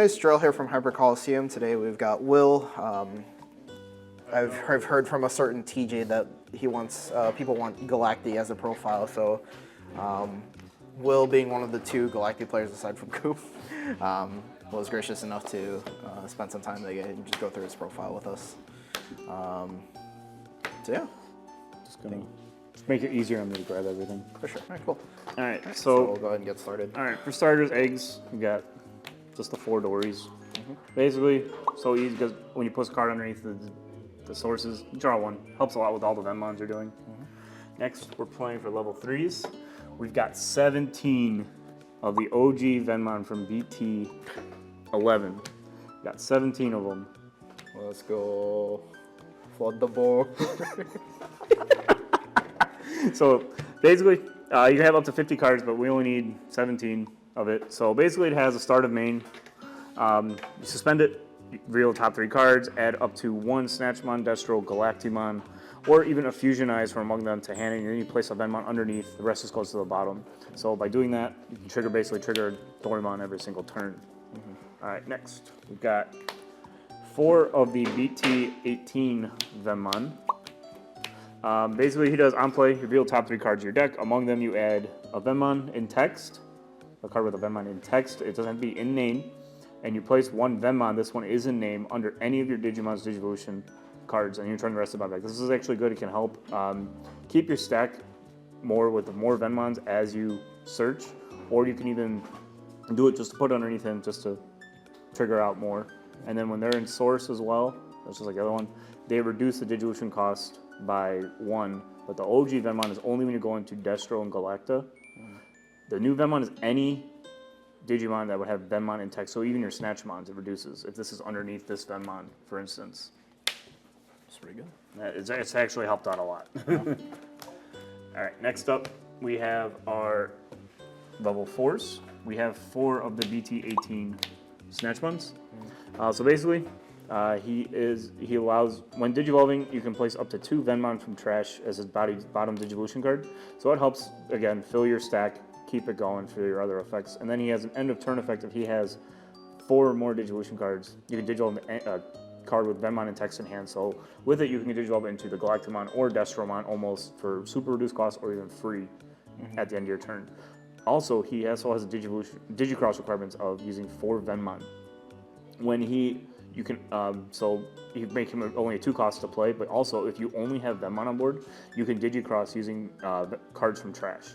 guys, Drill here from Hyper Coliseum. Today we've got Will. I've heard from a certain TJ that he wants, people want Galacti as a profile, so Will, being one of the 2 Galacti players aside from Coop, was gracious enough to spend some time today and just go through his profile with us. So yeah. Just make it easier on me to grab everything. For sure. All right, cool. All right, So we'll go ahead and get started. All right, for starters, eggs, we got just the 4 dories. Basically, so easy because when you put a card underneath the sources, you draw 1. Helps a lot with all the Venmons you're doing. Next, we're playing for level 3s. We've got 17 of the OG Venmon from BT 11. Got 17 of them. Let's go. Flood the board. So basically, you have up to 50 cards, but we only need 17 of it. So basically, it has a start of main. You suspend it, reveal top 3 cards, add up to 1 Snatchmon, Destro, Galacticmon, or even a Fusionize from among them to hand, and then you place a Venmon underneath. The rest just goes to the bottom. So by doing that, you can basically trigger Dorimon every single turn. All right, next we've got 4 of the BT 18 Venmon. Basically, he does on play, reveal top 3 cards of your deck. Among them, you add a Venmon in text, a card with a Venmon in text. It doesn't have to be in name. And you place 1 Venmon, this one is in name, under any of your Digimon's Digivolution cards, and you turn the rest of the deck. This is actually good. It can help keep your stack with more Venmons as you search, or you can even do it just to put underneath him just to trigger out more. And then when they're in source as well, that's just like the other one, they reduce the Digivolution cost by 1, but the OG Venmon is only when you go into Destro and Galacta. The new Venmon is any Digimon that would have Venmon in text, so even your Snatchmons, it reduces. If this is underneath this Venmon, for instance. That's pretty good. It's actually helped out a lot. All right, next up, we have our level 4s. We have 4 of the BT-18 Snatchmons. So basically, he allows, when Digivolving, you can place up to 2 Venmon from trash as his bottom Digivolution card. So it helps, again, fill your stack, keep it going for your other effects. And then he has an end of turn effect. If he has 4 more Digivolution cards, you can Digivolve a card with Venmon and text in hand. So with it, you can Digivolve into the Galacticmon or Destromon almost for super reduced cost or even free at the end of your turn. Also, he also has a Digicross requirements of using 4 Venmon. When you can, so you make him only a 2 cost to play, but also if you only have Venmon on board, you can Digicross using cards from trash.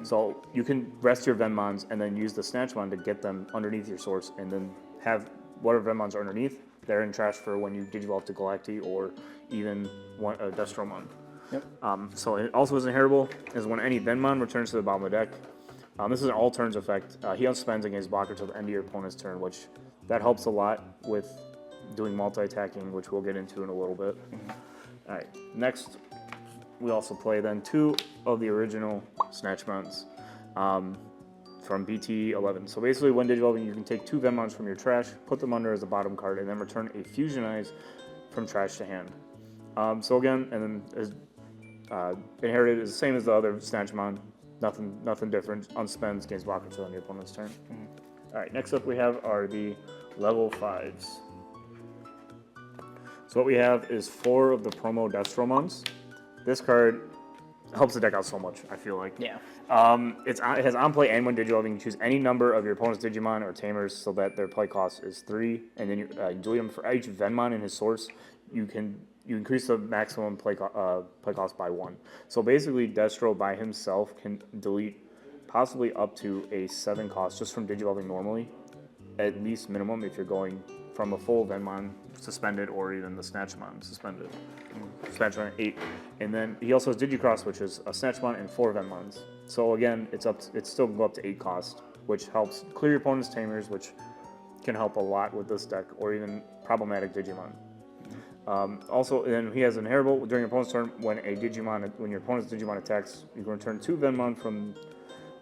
So you can rest your Venmons and then use the Snatchmon to get them underneath your source, and then have whatever Venmons are underneath, they're in trash for when you Digivolve to Galacti or even a Destromon. Yep. So it also is inheritable, is when any Venmon returns to the bottom of the deck. This is an all turns effect. He unspends against blocker till the end of your opponent's turn, which that helps a lot with doing multi-attacking, which we'll get into in a little bit. All right, next we also play then 2 of the original Snatchmons from BT 11. So basically, when Digivolving, you can take 2 Venmons from your trash, put them under as a bottom card, and then return a Fusionize from trash to hand. So again, and then inherited is the same as the other Snatchmon. Nothing different. Unspends gains blocker until on your opponent's turn. All right, next up we have are the level 5s. So what we have is 4 of the promo Destromons. This card helps the deck out so much, I feel like. Yeah. It has on play and when Digivolving, you can choose any number of your opponent's Digimon or Tamers so that their play cost is 3, and then you delete them for each Venmon in his source. You increase the maximum play cost by 1. So basically, Destro by himself can delete possibly up to a 7 cost just from Digivolving normally, at least minimum if you're going from a full Venmon suspended or even the Snatchmon suspended. Snatchmon at 8. And then he also has Digicross, which is a Snatchmon and 4 Venmons. So again, it's still go up to 8 cost, which helps clear your opponent's Tamers, which can help a lot with this deck, or even problematic Digimon. Also, then he has inheritable during your opponent's turn. When your opponent's Digimon attacks, you can return 2 Venmon from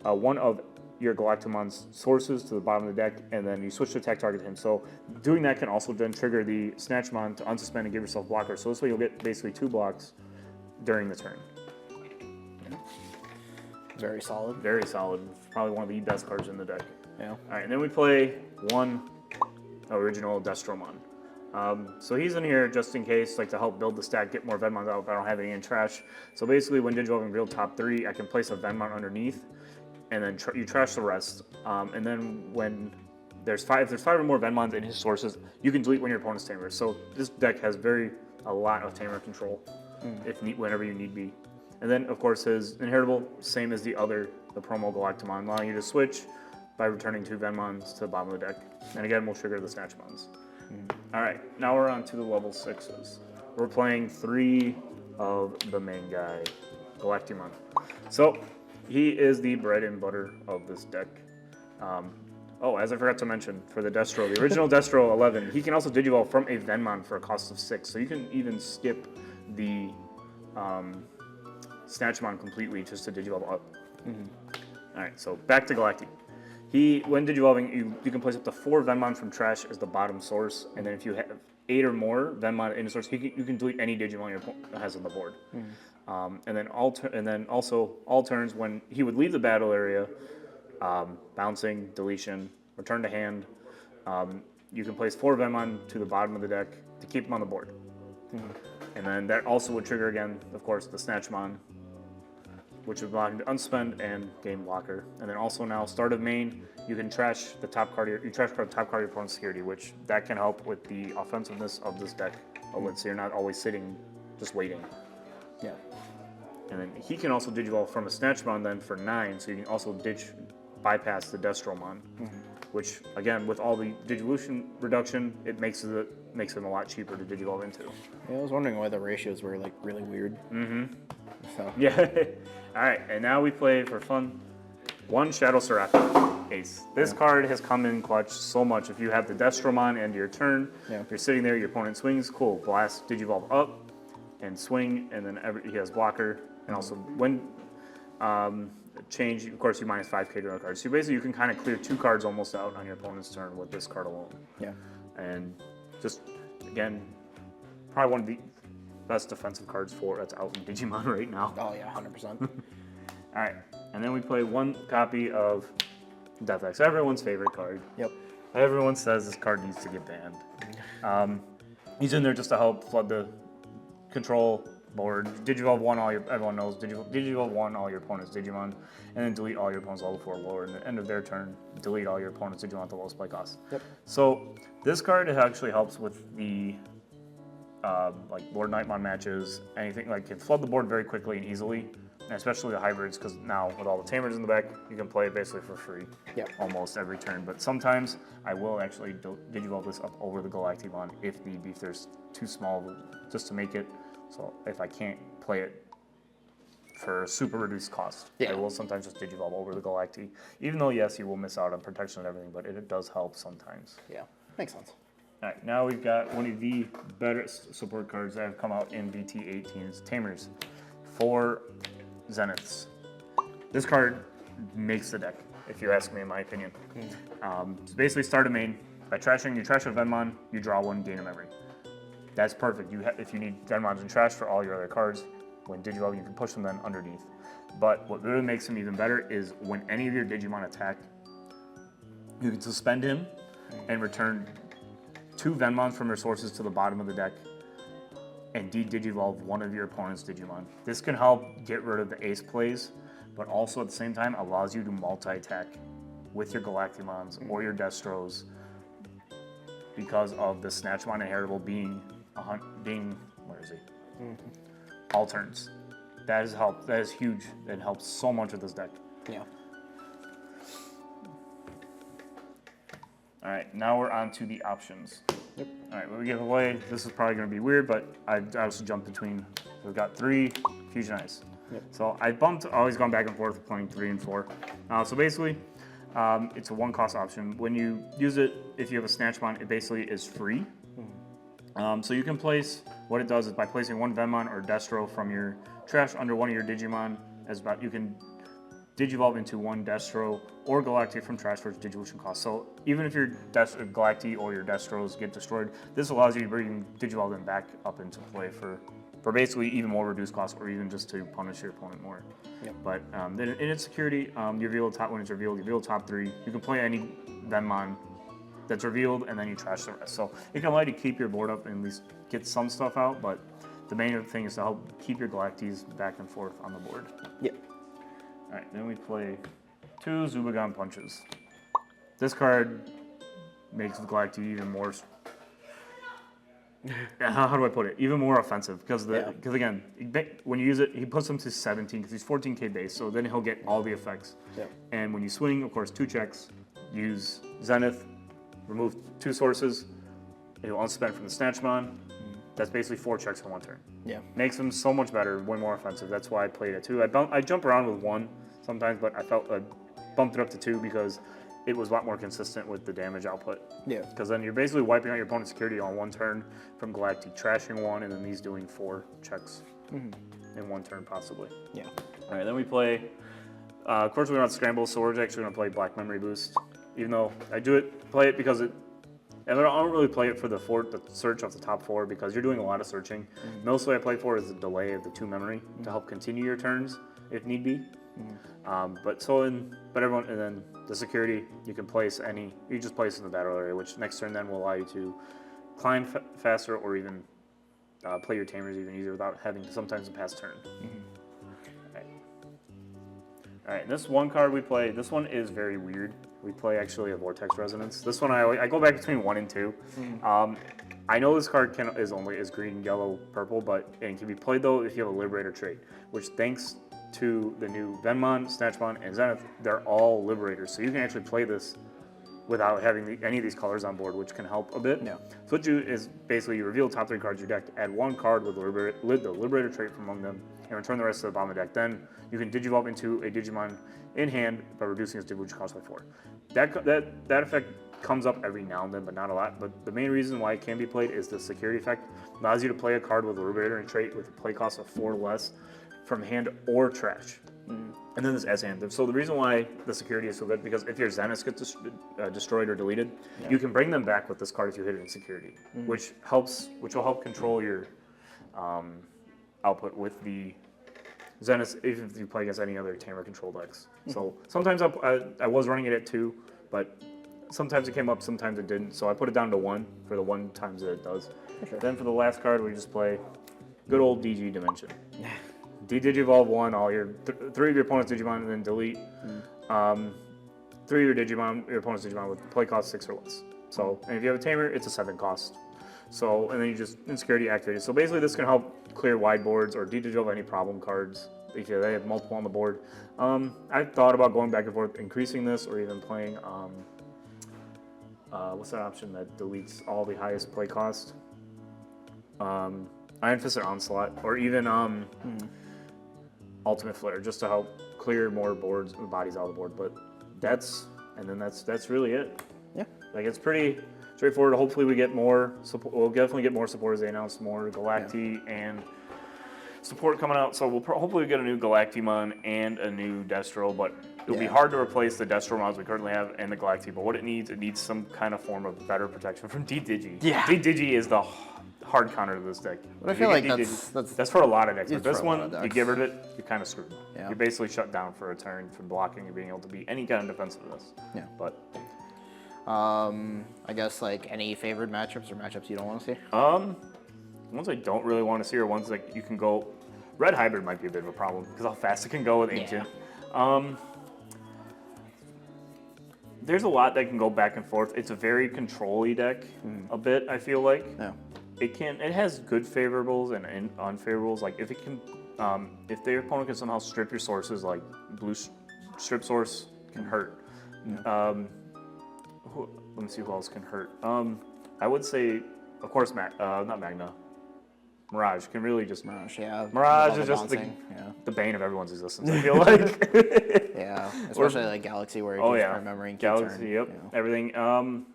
one of your Galactimon's sources to the bottom of the deck, and then you switch to attack target him. So doing that can also then trigger the Snatchmon to unsuspend and give yourself blocker. So this way you'll get basically 2 blocks during the turn. Very solid. Very solid. Probably one of the best cards in the deck. Yeah. All right, and then we play 1 original Destromon. So he's in here just in case, like to help build the stack, get more Venmons out if I don't have any in trash. So basically, when Digivolving real top 3, I can place a Venmon underneath, and then you trash the rest. And then when there's 5 or more Venmons in his sources, you can delete one of your opponent's Tamers. So this deck has a lot of Tamer control, whenever you need be. And then, of course, his inheritable, same as the promo Galacticmon, allowing you to switch by returning 2 Venmons to the bottom of the deck. And again, we'll trigger the Snatchmons. All right, now we're on to the level 6s. We're playing 3 of the main guy, Galacticmon. So he is the bread and butter of this deck. As I forgot to mention, for the Destro, the original Destro 11, he can also Digivolve from a Venmon for a cost of 6. So you can even skip the Snatchmon completely just to Digivolve up. All right, so back to Galactic. When Digivolving, you can place up to 4 Venmon from trash as the bottom source, and then if you have 8 or more Venmon in the source, you can delete any Digimon your opponent has on the board. And then also all turns when he would leave the battle area, bouncing, deletion, return to hand, you can place 4 Venmon to the bottom of the deck to keep them on the board. And then that also would trigger again, of course, the Snatchmon, which would allow him to unspend and gain blocker. And then also now, start of main, you can trash the top card of your opponent's security, which that can help with the offensiveness of this deck a lot, so you're not always sitting, just waiting. Yeah. And then he can also Digivolve from a Snatchmon then for 9, so you can also bypass the Destromon, which again, with all the Digivolution reduction, it makes him a lot cheaper to Digivolve into. Yeah, I was wondering why the ratios were like really weird. So. Yeah. All right, and now we play for fun 1 Shadow Seraph Ace. This card has come in clutch so much. If you have the Destromon end your turn, you're sitting there, your opponent swings, cool. Blast, Digivolve up, and swing, and then he has blocker. And also, when change, of course, you minus 5k to a card. So basically, you can kind of clear 2 cards almost out on your opponent's turn with this card alone. Yeah. And just, again, probably one of the best defensive cards that's out in Digimon right now. Oh yeah, 100%. All right, and then we play 1 copy of Death X, everyone's favorite card. Yep. Everyone says this card needs to get banned. He's in there just to help flood the control board. Digivolve 1, everyone knows, Digivolve 1 all your opponent's Digimon, and then delete all your opponent's level 4 lower. And at the end of their turn, delete all your opponent's Digimon at the lowest play cost. Yep. So this card actually helps with the like Lord Nightmon matches, anything, like can flood the board very quickly and easily, and especially the hybrids, because now with all the Tamers in the back, you can play it basically for free almost every turn. But sometimes I will actually Digivolve this up over the Galacticmon if need be, if there's too small just to make it, so if I can't play it for super reduced cost, I will sometimes just Digivolve over the Galacti, even though yes, you will miss out on protection and everything, but it does help sometimes. Yeah, makes sense. All right, now we've got one of the better support cards that have come out in VT18. It's Tamers, 4 Zeniths. This card makes the deck, if you ask me, in my opinion. It's basically start a main. By trashing, you trash a Venmon, you draw 1, gain a memory. That's perfect. If you need Venmons and trash for all your other cards, when Digivolve, you can push them then underneath. But what really makes him even better is when any of your Digimon attack, you can suspend him and return 2 Venmons from your sources to the bottom of the deck and Digivolve one of your opponent's Digimon. This can help get rid of the ace plays, but also at the same time allows you to multi-attack with your Galacticmons or your Destros because of the Snatchmon inheritable being where is he? All turns. That has helped. That is huge. It helps so much with this deck. Yeah. All right, now we're on to the options. Yep. All right, what we give away, this is probably going to be weird, but I also jumped between. We've got 3 Fusion Ice. Yep. So always gone back and forth with playing 3 and 4. So basically, it's a 1-cost option. When you use it, if you have a Snatchmon, it basically is free. So you can place, what it does is by placing 1 Venmon or Destro from your trash under one of your Digimon, you can Digivolve into 1 Destro or Galactic from trash for its Digivolution cost. So even if your Galacti or your Destros get destroyed, this allows you to bring Digivolve them back up into play for basically even more reduced cost, or even just to punish your opponent more. Yep. But then in its security, you reveal when it's revealed, you reveal top 3. You can play any Venmon that's revealed, and then you trash the rest. So it can allow you to keep your board up and at least get some stuff out, but the main thing is to help keep your Galacties back and forth on the board. Yep. All right, then we play 2 Zubagon Punches. This card makes the Galacti even more. How do I put it? Even more offensive because again, when you use it, he puts him to 17 because he's 14k base. So then he'll get all the effects. Yep. And when you swing, of course, 2 checks. Use Zenith, remove 2 sources. He'll unspend from the Snatchmon. That's basically 4 checks in 1 turn. Yeah. Makes him so much better, way more offensive. That's why I played it 2. I jump around with 1 sometimes, but I felt I bumped it up to 2 because it was a lot more consistent with the damage output. Yeah. Because then you're basically wiping out your opponent's security on 1 turn from Galactic, trashing 1, and then these doing 4 checks in 1 turn possibly. Yeah. All right, then we play. Of course, we want to scramble, so we're actually going to play Black Memory Boost. Even though I play it because it. And I don't really play it for the search of the top 4 because you're doing a lot of searching. Mostly I play for is the delay of the 2 memory to help continue your turns if need be. But everyone, and then the security, you can place you just place in the battle area, which next turn then will allow you to climb faster or even play your Tamers even easier without having to sometimes pass turn. All right, and this one card we play, this one is very weird. We play actually a Vortex Resonance. This one I go back between 1 and 2. I know this card is green, yellow, purple, but it can be played though if you have a Liberator trait, which thanks to the new Venmon, Snatchmon, and Zenith, they're all Liberators. So you can actually play this without having any of these colors on board, which can help a bit. Yeah. So what you do is basically you reveal top 3 cards of your deck, add 1 card with the Liberator trait from among them, and return the rest to the bottom of the deck. Then you can Digivolve into a Digimon in hand by reducing its Digivolve cost by 4. That effect comes up every now and then, but not a lot. But the main reason why it can be played is the security effect. It allows you to play a card with a Liberator trait with a play cost of 4 less from hand or trash. And then this as hand. So the reason why the security is so good, because if your Zenith gets destroyed or deleted, you can bring them back with this card if you hit it in security, which will help control your output with the Zenith, even if you play against any other Tamer control decks. So sometimes I was running it at 2, but sometimes it came up, sometimes it didn't. So I put it down to 1 for the 1 times that it does. Sure. Then for the last card, we just play good old DG Dimension. Digivolve 1, all your 3 of your opponent's Digimon, and then delete 3 of your opponent's Digimon with play cost 6 or less. So, and if you have a Tamer, it's a 7 cost. So, and then you just insecurity activated. So basically, this can help clear wide boards or Digivolve any problem cards if they have multiple on the board. I thought about going back and forth, increasing this, or even playing what's that option that deletes all the highest play cost? Iron Fist or Onslaught, or even Ultimate Flare, just to help clear more bodies out of the board. But that's really it. Yeah. Like, it's pretty straightforward. Hopefully we get more support. We'll definitely get more support as they announce more Galacti and support coming out. So we'll hopefully get a new Galactimon and a new Destro, but it'll be hard to replace the Destro mods we currently have and the Galacti. But what it needs some kind of form of better protection from D-Digi. Yeah. D-Digi is the hard counter to this deck. But I feel like that's for a lot of decks. But this for a lot one, of you decks. get rid of it, you're kind of screwed. Yeah. You're basically shut down for a turn from blocking and being able to beat any kind of defensiveness. Yeah. But I guess like any favored matchups or matchups you don't want to see? ones I don't really want to see are ones like you can go. Red Hybrid might be a bit of a problem because how fast it can go with Ancient. There's a lot that can go back and forth. It's a very control-y deck, a bit, I feel like. Yeah. It has good favorables and unfavorables. Like if it can, if their opponent can somehow strip your sources, like blue strip source can hurt. Let me see who else can hurt. I would say, of course, not Magna. Mirage can really just. Mirage, yeah. Mirage is just the bane of everyone's existence, I feel like. Yeah, especially like Galaxy where you can remember and keep Galaxy, turn, yep, everything.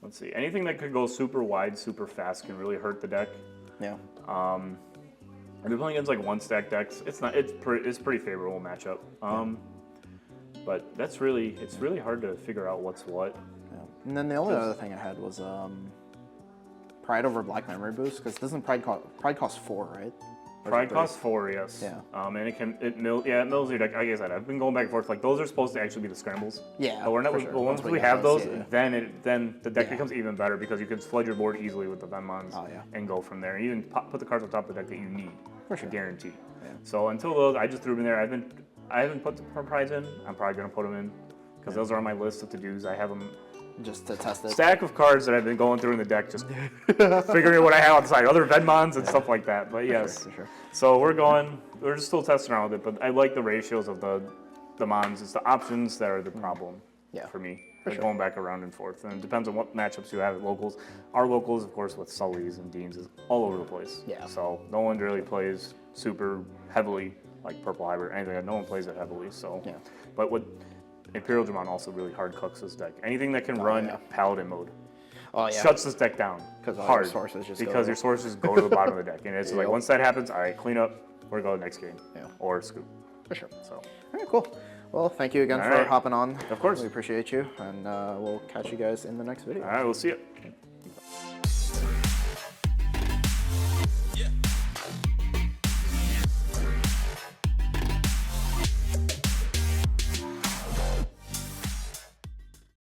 Let's see, anything that could go super wide, super fast can really hurt the deck. Yeah. I've been playing against like one stack decks. It's pretty favorable matchup. But it's really hard to figure out what's what. Yeah. And then the only other thing I had was Pride over Black Memory Boost, because doesn't Pride cost 4, right? Probably costs 4, yes. Yeah. And it mills your deck. Like I said, I've been going back and forth. Like those are supposed to actually be the scrambles. Yeah, But we're not. for sure. But once Once we we get have those, those, yeah. then the deck Yeah. becomes even better because you can flood your board easily with the Venmons Oh, yeah. and go from there. And even put the cards on top of the deck that you need. For sure. Guarantee. Yeah. So until those, I just threw them in there. I haven't put the prize in. I'm probably gonna put them in because those are on my list of to-dos. I have them. Just to test it. Stack of cards that I've been going through in the deck, just figuring what I have on the side, other Venmons and stuff like that. But yes, For sure. so we're just still testing around with it. But I like the ratios of the Mons. It's the options that are the problem for me. Like going back around and forth, and it depends on what matchups you have at locals. Our locals, of course, with Sullys and Deans, is all over the place. Yeah. So no one really plays super heavily like Purple Hybrid, anything. No one plays it heavily. So, but what Imperial Dramon also really hard cooks this deck. Anything that can run Paladin mode shuts this deck down hard because your sources go to the bottom of the deck, and it's like once that happens, all right, clean up, we're going next game, or scoop. For sure. So, all right, cool. Well, thank you again for hopping on. Of course. We appreciate you, and we'll catch you guys in the next video. All right, we'll see you.